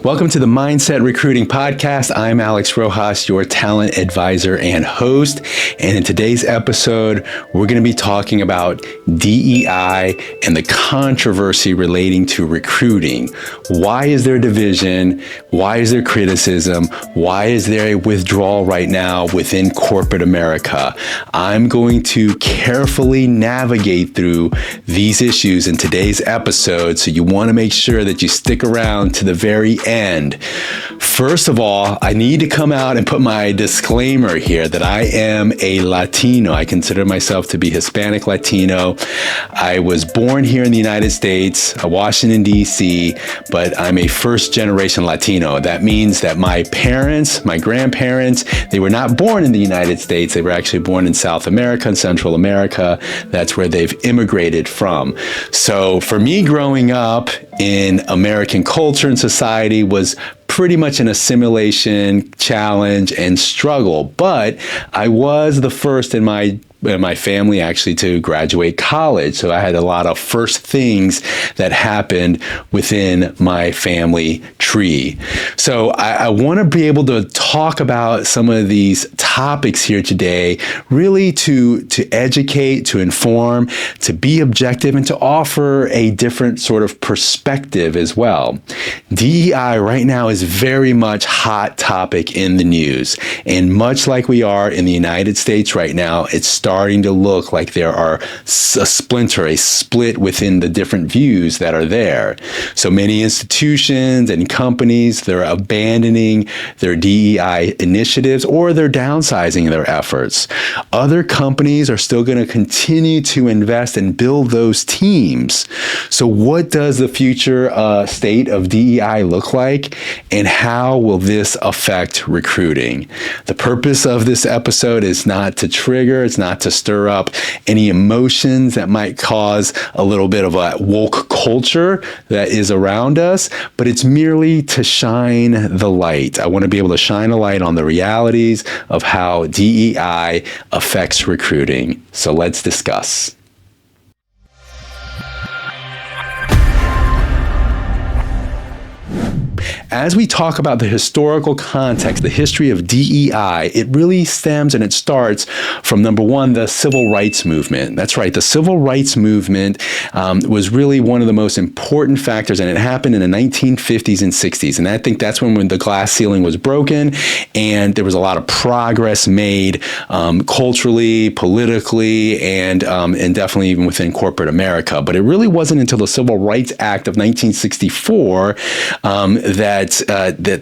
Welcome to the Mindset Recruiting Podcast. I'm Alex Rojas, your talent advisor and host. And in today's episode, we're going to be talking about DEI and the controversy relating to recruiting. Why is there division? Why is there criticism? Why is there a withdrawal right now within corporate America? I'm going to carefully navigate through these issues in today's episode, so you want to make sure that you stick around to the very end. First of all, I need to come out and put my disclaimer here that I am a Latino. I consider myself to be Hispanic Latino. I was born here in the United States, Washington, D.C., but I'm a first-generation Latino. That means that my parents, my grandparents, they were not born in the United States. They were actually born in South America and Central America. That's where they've immigrated from. So for me, growing up in American culture and society was pretty much an assimilation challenge and struggle, but I was the first in my family actually to graduate college. So I had a lot of first things that happened within my family tree. So I want to be able to talk about some of these topics here today, really to educate, to inform, to be objective, and to offer a different sort of perspective as well. DEI right now is very much hot topic in the news. And much like we are in the United States right now, it's starting to look like there are a split within the different views that are there. So many institutions and companies, they're abandoning their DEI initiatives or they're downsizing their efforts. Other companies are still going to continue to invest and build those teams. So what does the future state of DEI look like, and how will this affect recruiting? The purpose of this episode is not to trigger, it's not to stir up any emotions that might cause a little bit of a woke culture that is around us, but it's merely to shine the light. I want to be able to shine a light on the realities of how DEI affects recruiting. So let's discuss. As we talk about the historical context, the history of DEI, it really stems and it starts from, number one, the civil rights movement. That's right. The civil rights movement was really one of the most important factors, and it happened in the 1950s and 60s. And I think that's when the glass ceiling was broken and there was a lot of progress made culturally, politically, and definitely even within corporate America. But it really wasn't until the Civil Rights Act of 1964 that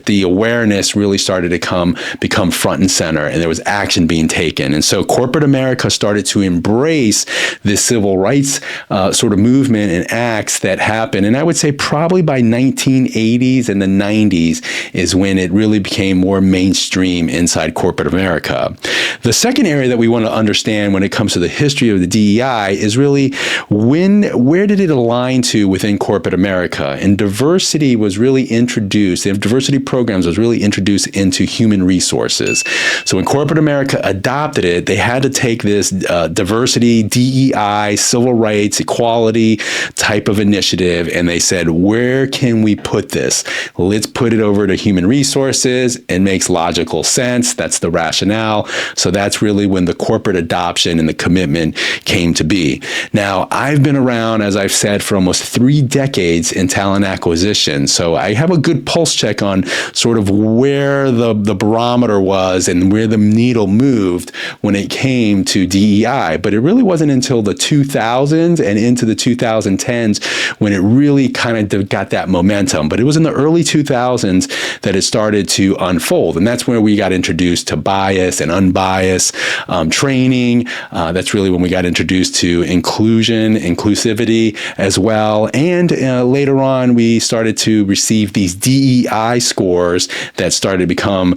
the awareness really started to become front and center, and there was action being taken. And so corporate America started to embrace this civil rights sort of movement and acts that happened. And I would say probably by 1980s and the 90s is when it really became more mainstream inside corporate America. The second area that we want to understand when it comes to the history of the DEI is really where did it align to within corporate America? And diversity was really introduced. The diversity programs was really introduced into human resources. So when corporate America adopted it, they had to take this diversity, DEI, civil rights, equality type of initiative, and they said, where can we put this? Let's put it over to human resources. It makes logical sense. That's the rationale. So that's really when the corporate adoption and the commitment came to be. Now, I've been around, as I've said, for almost 3 decades in talent acquisition. So I have a good pulse check on sort of where the barometer was and where the needle moved when it came to DEI. But it really wasn't until the 2000s and into the 2010s when it really kind of got that momentum. But it was in the early 2000s that it started to unfold. And that's where we got introduced to bias and unbiased training. That's really when we got introduced to inclusivity as well. And later on, we started to receive these DEI scores that started to become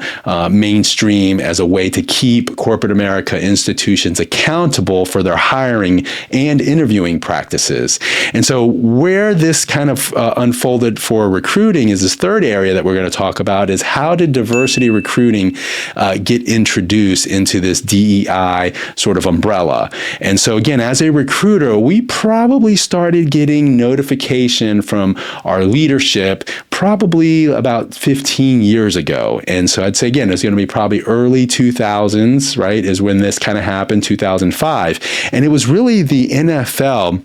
mainstream as a way to keep corporate America institutions accountable for their hiring and interviewing practices. And so where this kind of unfolded for recruiting is this third area that we're going to talk about is how did diversity recruiting get introduced into this DEI sort of umbrella. And so again, as a recruiter, we probably started getting notification from our leadership probably about 15 years ago. And so I'd say, again, it's going to be probably early 2000s, right, is when this kind of happened, 2005. And it was really the NFL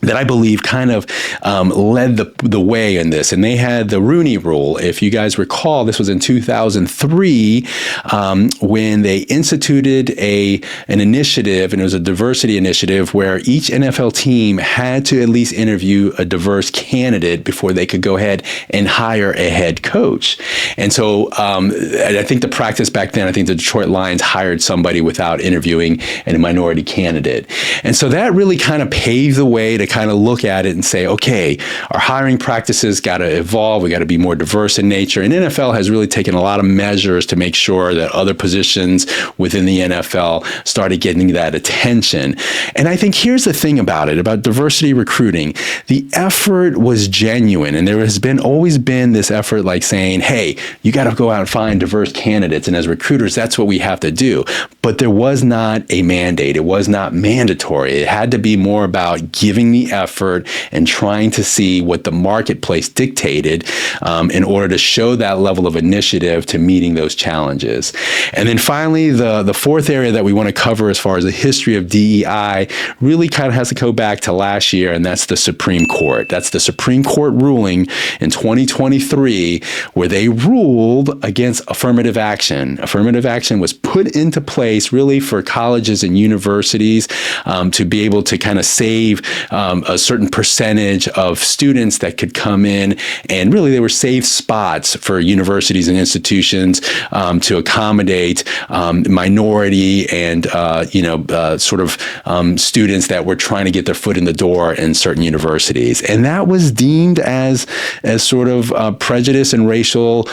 that I believe kind of led the way in this. And they had the Rooney Rule. If you guys recall, this was in 2003 when they instituted an initiative, and it was a diversity initiative where each NFL team had to at least interview a diverse candidate before they could go ahead and hire a head coach. And so I think the practice back then, I think the Detroit Lions hired somebody without interviewing a minority candidate. And so that really kind of paved the way to kind of look at it and say, okay, our hiring practices got to evolve. We got to be more diverse in nature. And NFL has really taken a lot of measures to make sure that other positions within the NFL started getting that attention. And I think here's the thing about it, about diversity recruiting. The effort was genuine. And there has always been this effort like saying, hey, you got to go out and find diverse candidates. And as recruiters, that's what we have to do. But there was not a mandate. It was not mandatory. It had to be more about giving the effort and trying to see what the marketplace dictated in order to show that level of initiative to meeting those challenges. And then finally, the fourth area that we want to cover as far as the history of DEI really kind of has to go back to last year, and that's the Supreme Court. That's the Supreme Court ruling in 2023 where they ruled against affirmative action. Affirmative action was put into place really for colleges and universities to be able to kind of save a certain percentage of students that could come in, and really they were safe spots for universities and institutions to accommodate minority and students that were trying to get their foot in the door in certain universities. And that was deemed as sort of prejudice and racial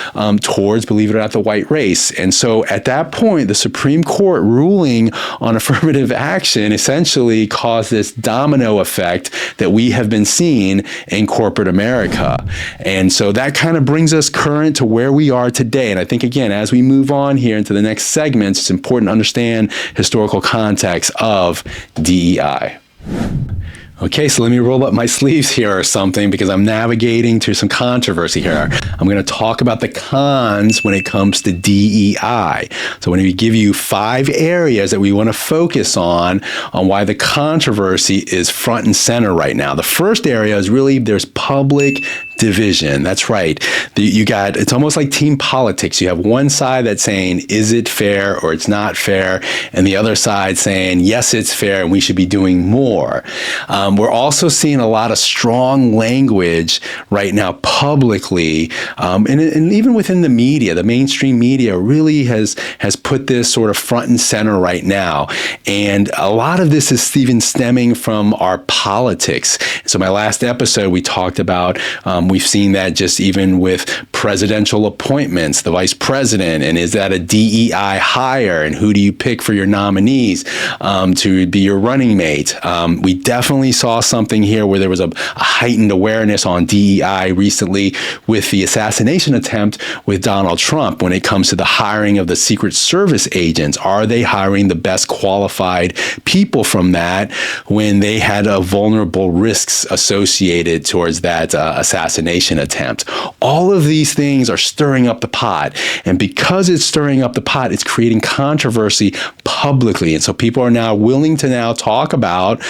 towards, believe it or not, the white race. And so at that point, the Supreme Court ruling on affirmative action essentially caused this domino effect that we have been seeing in corporate America. And so that kind of brings us current to where we are today. And I think, again, as we move on here into the next segments, it's important to understand historical context of DEI. Okay, so let me roll up my sleeves here or something, because I'm navigating through some controversy here. I'm going to talk about the cons when it comes to DEI. So I'm going to give you 5 areas that we want to focus on why the controversy is front and center right now. The first area is really there's public division. That's right. It's almost like team politics. You have one side that's saying, is it fair or it's not fair? And the other side saying, yes, it's fair and we should be doing more. We're also seeing a lot of strong language right now publicly, and even within the media. The mainstream media really has put this sort of front and center right now. And a lot of this is even stemming from our politics. So my last episode, we talked about, we've seen that just even with presidential appointments, the vice president, and is that a DEI hire? And who do you pick for your nominees to be your running mate? We definitely saw something here where there was a heightened awareness on DEI recently with the assassination attempt with Donald Trump when it comes to the hiring of the Secret Service agents. Are they hiring the best qualified people from that when they had vulnerable risks associated towards that assassination attempt? All of these things are stirring up the pot. And because it's stirring up the pot, it's creating controversy publicly. And so people are now willing to now talk about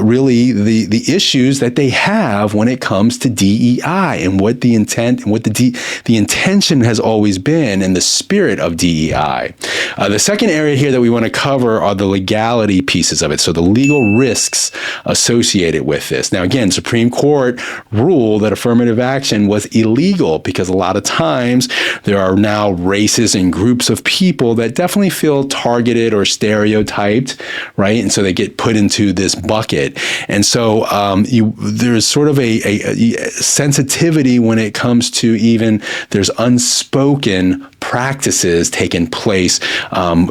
really the issues that they have when it comes to DEI and what the intent and what the intention has always been in the spirit of DEI. The second area here that we want to cover are the legality pieces of it. So the legal risks associated with this. Now, again, Supreme Court ruled that affirmative action was illegal because a lot of times there are now races and groups of people that definitely feel targeted or stereotyped, right? And so they get put into this bucket. And so there's sort of a sensitivity when it comes to even there's unspoken practices taking place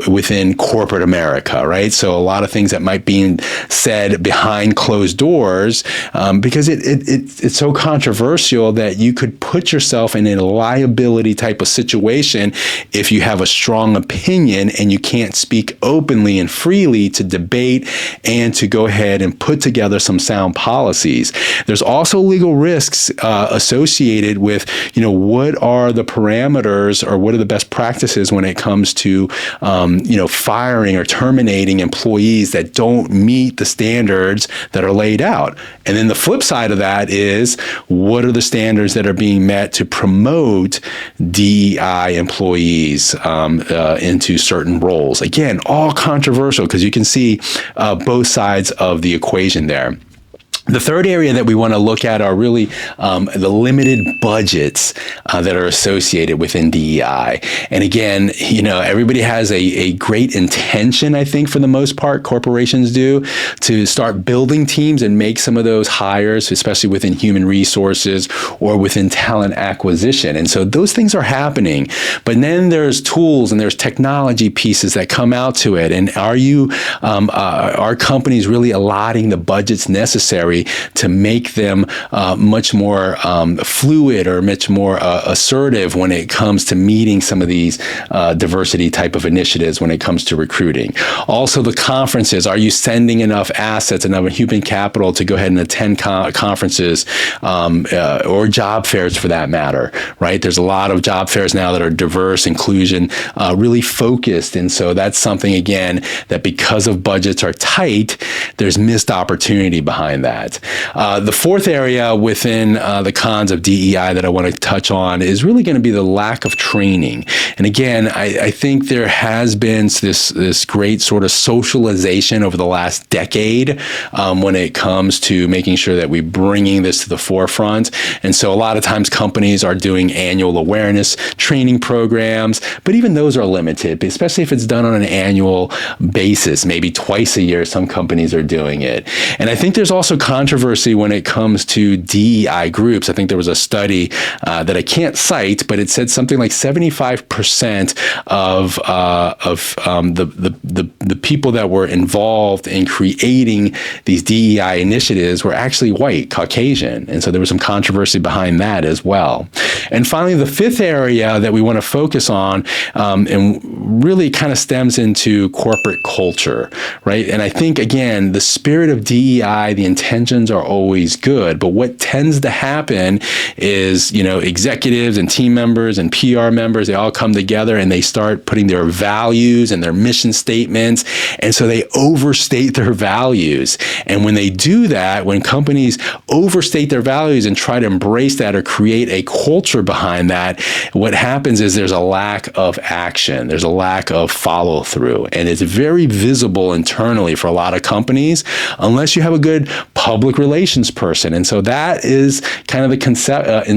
within corporate America, right? So a lot of things that might be said behind closed doors, because it's so controversial that you could put yourself in a liability type of situation if you have a strong opinion and you can't speak openly and freely to debate and to go ahead and put together some sound policies. There's also legal risks associated with, what are the parameters or what are the best practices when it comes to, firing or terminating employees that don't meet the standards that are laid out. And then the flip side of that is, what are the standards that are being met to promote DEI employees into certain roles? Again, all controversial because you can see both sides of the equation there. The third area that we want to look at are really the limited budgets that are associated within DEI. And again, everybody has a great intention, I think, for the most part, corporations do, to start building teams and make some of those hires, especially within human resources or within talent acquisition. And so those things are happening. But then there's tools and there's technology pieces that come out to it. And are companies really allotting the budgets necessary to make them much more fluid or much more assertive when it comes to meeting some of these diversity type of initiatives when it comes to recruiting? Also, the conferences, are you sending enough assets, enough human capital to go ahead and attend conferences or job fairs for that matter, right? There's a lot of job fairs now that are diverse, inclusion, really focused. And so that's something, again, that because of budgets are tight, there's missed opportunity behind that. The fourth area within the cons of DEI that I want to touch on is really going to be the lack of training. And again, I think there has been this great sort of socialization over the last decade when it comes to making sure that we're bringing this to the forefront. And so a lot of times companies are doing annual awareness training programs, but even those are limited, especially if it's done on an annual basis, maybe twice a year. Some companies are doing it. And I think there's also controversy when it comes to DEI groups. I think there was a study that I can't cite, but it said something like 75% of the people that were involved in creating these DEI initiatives were actually white, Caucasian. And so there was some controversy behind that as well. And finally, the fifth area that we want to focus on and really kind of stems into corporate culture, right? And I think, again, the spirit of DEI, the intentions are always good, but what tends to happen is, executives and team members and PR members, they all come together and they start putting their values and their mission statements, and so they overstate their values. And when they do that, when companies overstate their values and try to embrace that or create a culture behind that, what happens is there's a lack of action, there's a lack of follow through, and it's very visible internally for a lot of companies unless you have a good public relations person. And so that is kind of the concept,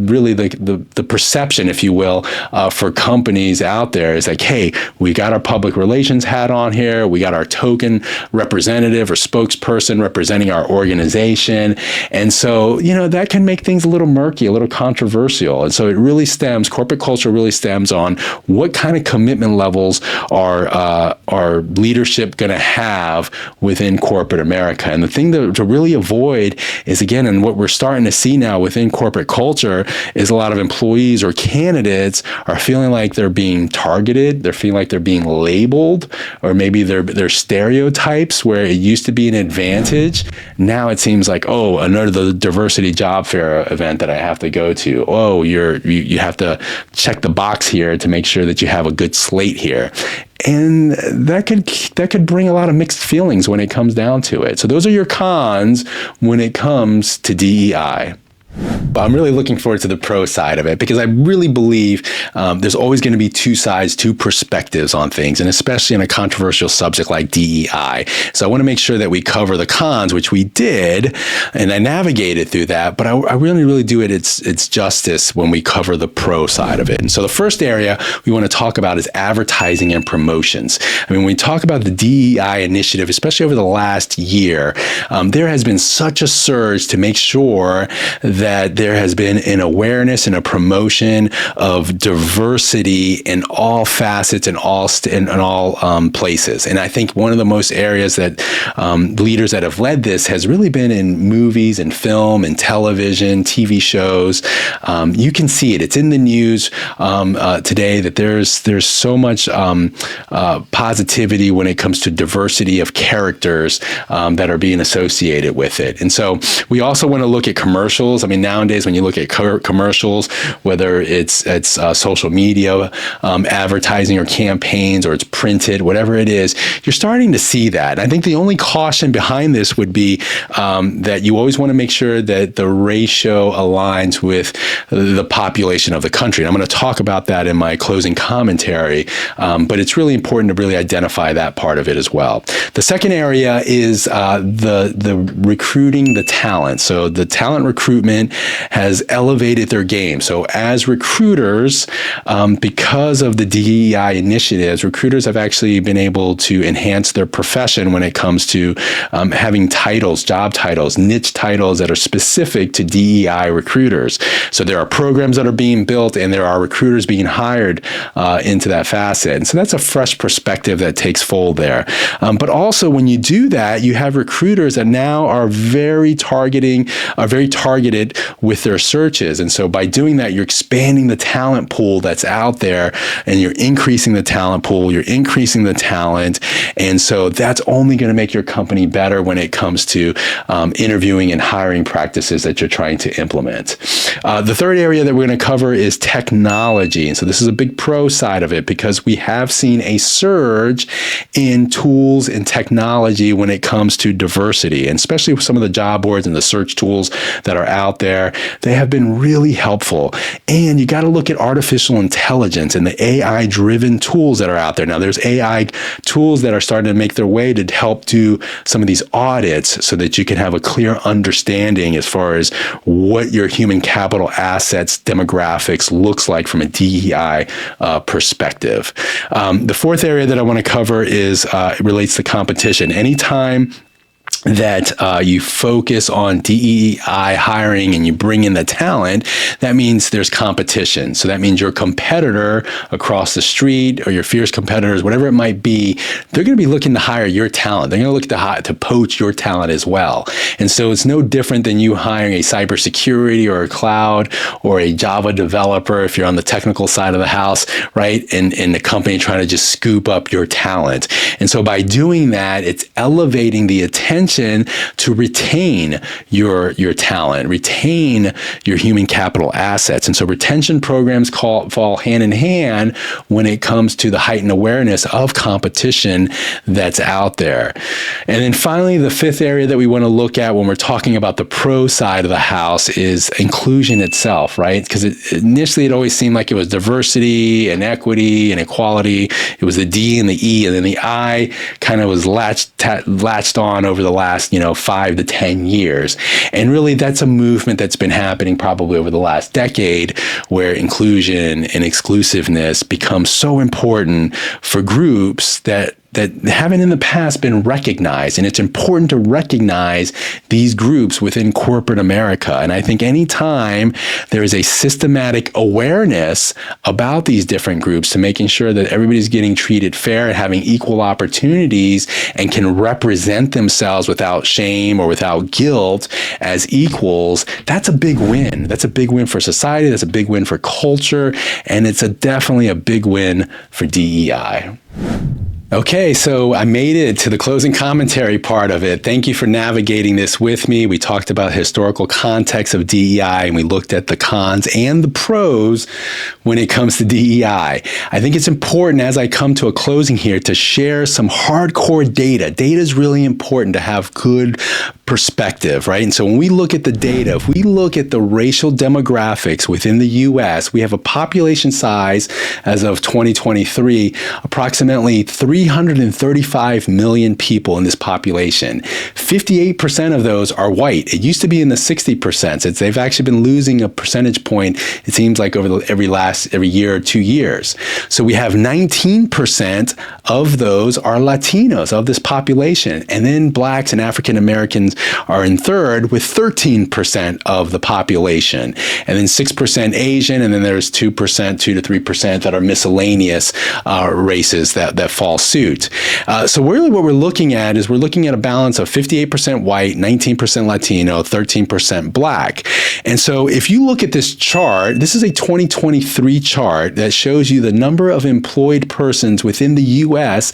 really the perception, if you will, for companies out there is like, hey, we got our public relations hat on here. We got our token representative or spokesperson representing our organization. And so, that can make things a little murky, a little controversial. And so it really corporate culture really stems on what kind of commitment levels are leadership going to have within corporate America. And the thing to really avoid is, again, and what we're starting to see now within corporate culture is a lot of employees or candidates are feeling like they're being targeted, they're feeling like they're being labeled, or maybe they're stereotypes where it used to be an advantage. Now it seems like, oh, another diversity job fair event that I have to go to. Oh, you have to check the box here to make sure that you have a good slate here. And that could bring a lot of mixed feelings when it comes down to it. So those are your cons when it comes to DEI. But I'm really looking forward to the pro side of it because I really believe there's always going to be two sides, two perspectives on things, and especially in a controversial subject like DEI. So I want to make sure that we cover the cons, which we did, and I navigated through that, but I really do it its justice when we cover the pro side of it. And so the first area we want to talk about is advertising and promotions. I mean, when we talk about the DEI initiative, especially over the last year, there has been such a surge to make sure that that there has been an awareness and a promotion of diversity in all facets and all places. And I think one of the most areas that leaders that have led this has really been in movies and film and television, TV shows. You can see it. It's in the news today that there's so much positivity when it comes to diversity of characters that are being associated with it. And so we also want to look at commercials. I mean, nowadays when you look at commercials, whether it's social media, advertising or campaigns, or it's printed, whatever it is, you're starting to see that. I think the only caution behind this would be that you always want to make sure that the ratio aligns with the population of the country. And I'm going to talk about that in my closing commentary, but it's really important to really identify that part of it as well. The second area is the recruiting the talent. So the talent recruitment has elevated their game. So as recruiters, because of the DEI initiatives, recruiters have actually been able to enhance their profession when it comes to having titles, job titles, niche titles that are specific to DEI recruiters. So there are programs that are being built and there are recruiters being hired into that facet. And so that's a fresh perspective that takes fold there. But also when you do that, you have recruiters that now are very targeted with their searches. And so by doing that, you're expanding the talent pool that's out there and you're increasing the talent pool, you're increasing the talent. And so that's only going to make your company better when it comes to interviewing and hiring practices that you're trying to implement. The third area that we're going to cover is technology. And so this is a big pro side of it because we have seen a surge in tools and technology when it comes to diversity, and especially with some of the job boards and the search tools that are out there. They have been really helpful. And you got to look at artificial intelligence and the AI-driven tools that are out there. Now, there's AI tools that are starting to make their way to help do some of these audits so that you can have a clear understanding as far as what your human capital assets demographics looks like from a DEI perspective. The fourth area that I want to cover is relates to competition. Anytime that you focus on DEI hiring and you bring in the talent, that means there's competition. So that means your competitor across the street or your fierce competitors, whatever it might be, they're going to be looking to hire your talent. They're going to look to poach your talent as well. And so it's no different than you hiring a cybersecurity or a cloud or a Java developer if you're on the technical side of the house, right? And the company trying to just scoop up your talent. And so by doing that, it's elevating the attention to retain your talent, retain your human capital assets. And so retention programs fall hand in hand when it comes to the heightened awareness of competition that's out there. And then finally, the fifth area that we want to look at when we're talking about the pro side of the house is inclusion itself, right? Because initially it always seemed like it was diversity and equity and equality. It was the D and the E, and then the I kind of was latched on over the last 5 to 10 years. And really that's a movement that's been happening probably over the last decade, where inclusion and exclusiveness becomes so important for groups that haven't in the past been recognized. And it's important to recognize these groups within corporate America. And I think anytime there is a systematic awareness about these different groups to making sure that everybody's getting treated fair and having equal opportunities and can represent themselves without shame or without guilt as equals, that's a big win. That's a big win for society. That's a big win for culture. And it's definitely a big win for DEI. Okay, so I made it to the closing commentary part of it. Thank you for navigating this with me. We talked about historical context of DEI, and we looked at the cons and the pros when it comes to DEI. I think it's important as I come to a closing here to share some hardcore data. Data is really important to have good perspective, right? And so when we look at the data, if we look at the racial demographics within the US, we have a population size as of 2023, approximately 3 335 million people in this population. 58% of those are white. It used to be in the 60%. They've actually been losing a percentage point, it seems like, over every year or 2 years. So we have 19% of those are Latinos of this population. And then blacks and African Americans are in third with 13% of the population. And then 6% Asian, and then there's 2%, 2 to 3% that are miscellaneous races that fall suit. So really what we're looking at is we're looking at a balance of 58% white, 19% Latino, 13% black. And so if you look at this chart, this is a 2023 chart that shows you the number of employed persons within the U.S.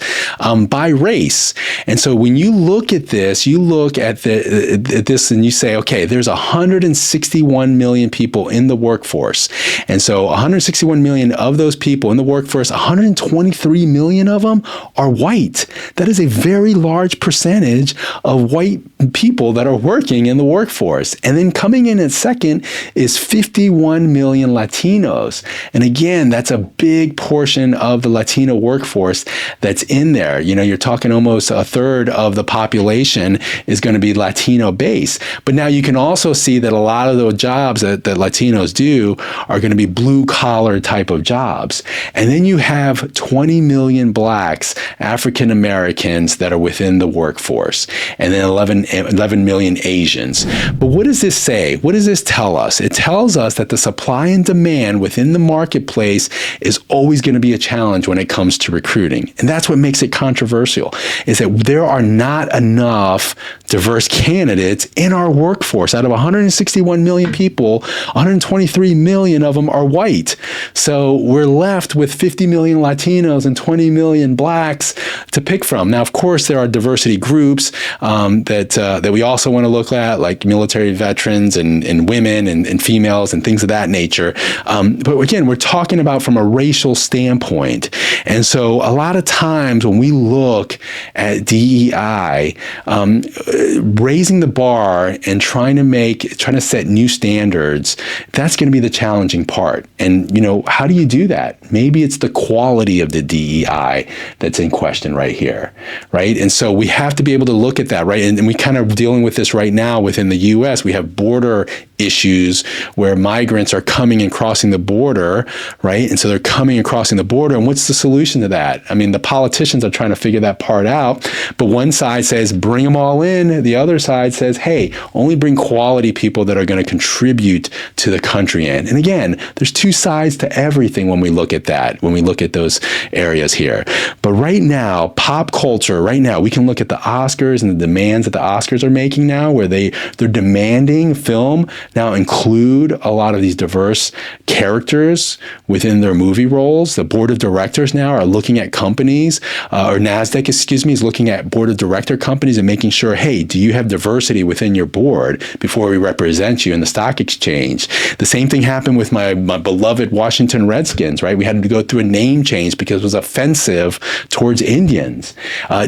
By race. And so when you look at this, you look at this and you say, okay, there's 161 million people in the workforce. And so 161 million of those people in the workforce, 123 million of them are white. That is a very large percentage of white people that are working in the workforce. And then coming in at second is 51 million Latinos. And again, that's a big portion of the Latino workforce that's in there. You know, you're talking almost a third of the population is going to be Latino based. But now you can also see that a lot of those jobs that Latinos do are going to be blue collar type of jobs. And then you have 20 million blacks, African Americans that are within the workforce, and then 11 million Asians. But what does this say? What does this tell us? It tells us that the supply and demand within the marketplace is always going to be a challenge when it comes to recruiting. And that's what makes it controversial, is that there are not enough diverse candidates in our workforce. Out of 161 million people, 123 million of them are white. So we're left with 50 million Latinos and 20 million blacks to pick from. Now, of course, there are diversity groups that we also want to look at, like military veterans and women and females and things of that nature. But again, we're talking about from a racial standpoint. And so a lot of times when we look at DEI, raising the bar and trying to set new standards, that's going to be the challenging part. And, you know, how do you do that? Maybe it's the quality of the DEI that's in question right here, right? And so we have to be able to look at that, right? And we kind of dealing with this right now within the U.S. We have border issues where migrants are coming and crossing the border, right? And so they're coming and crossing the border. And what's the solution to that? I mean, the politicians are trying to figure that part out. But one side says, bring them all in. The other side says, hey, only bring quality people that are going to contribute to the country in. And again, there's two sides to everything when we look at that, when we look at those areas here. But right now, pop culture, right now, we can look at the Oscars and the demands that the Oscars are making now, where they're demanding film now include a lot of these diverse characters within their movie roles. The board of directors now are looking at companies, or NASDAQ, is looking at board of director companies and making sure, hey, do you have diversity within your board before we represent you in the stock exchange? The same thing happened with my beloved Washington Redskins, right? We had to go through a name change because it was offensive towards Indians.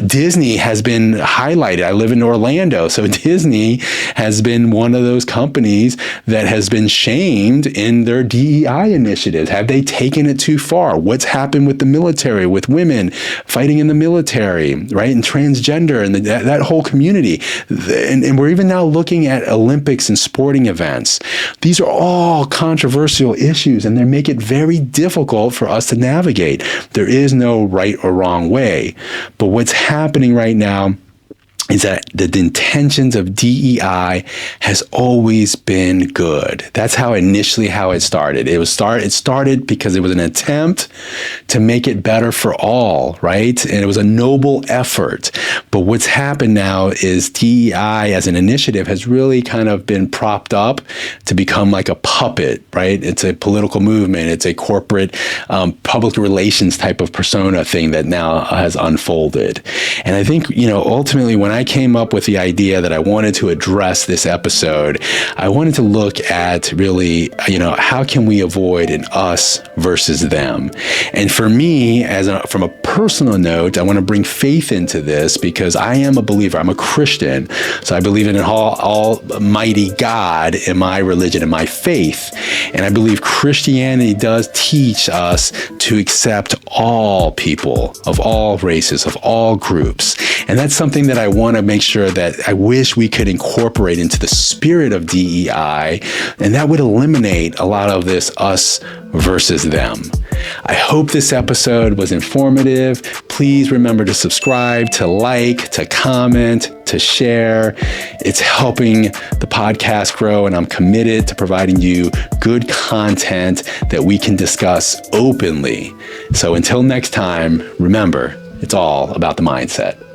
Disney has been highlighted. I live in Orlando, so Disney has been one of those companies that has been shamed in their DEI initiatives. Have they taken it too far? What's happened with the military, with women fighting in the military, right? And transgender and that whole community. And we're even now looking at Olympics and sporting events. These are all controversial issues, and they make it very difficult for us to navigate. There is no right or wrong way. But what's happening right now is that the intentions of DEI has always been good. That's how it started. It started because it was an attempt to make it better for all, right? And it was a noble effort. But what's happened now is DEI as an initiative has really kind of been propped up to become like a puppet, right? It's a political movement. It's a corporate public relations type of persona thing that now has unfolded. And I think, ultimately when I I came up with the idea that I wanted to address this episode, I wanted to look at really, how can we avoid an us versus them? And for me, from a personal note, I want to bring faith into this because I am a believer. I'm a Christian. So I believe in an almighty God in my religion and my faith. And I believe Christianity does teach us to accept all people of all races, of all groups. And that's something that I want to make sure that I wish we could incorporate into the spirit of DEI. And that would eliminate a lot of this us versus them. I hope this episode was informative. Please remember to subscribe, to like, to comment, to share. It's helping the podcast grow, and I'm committed to providing you good content that we can discuss openly. So until next time, remember, it's all about the mindset.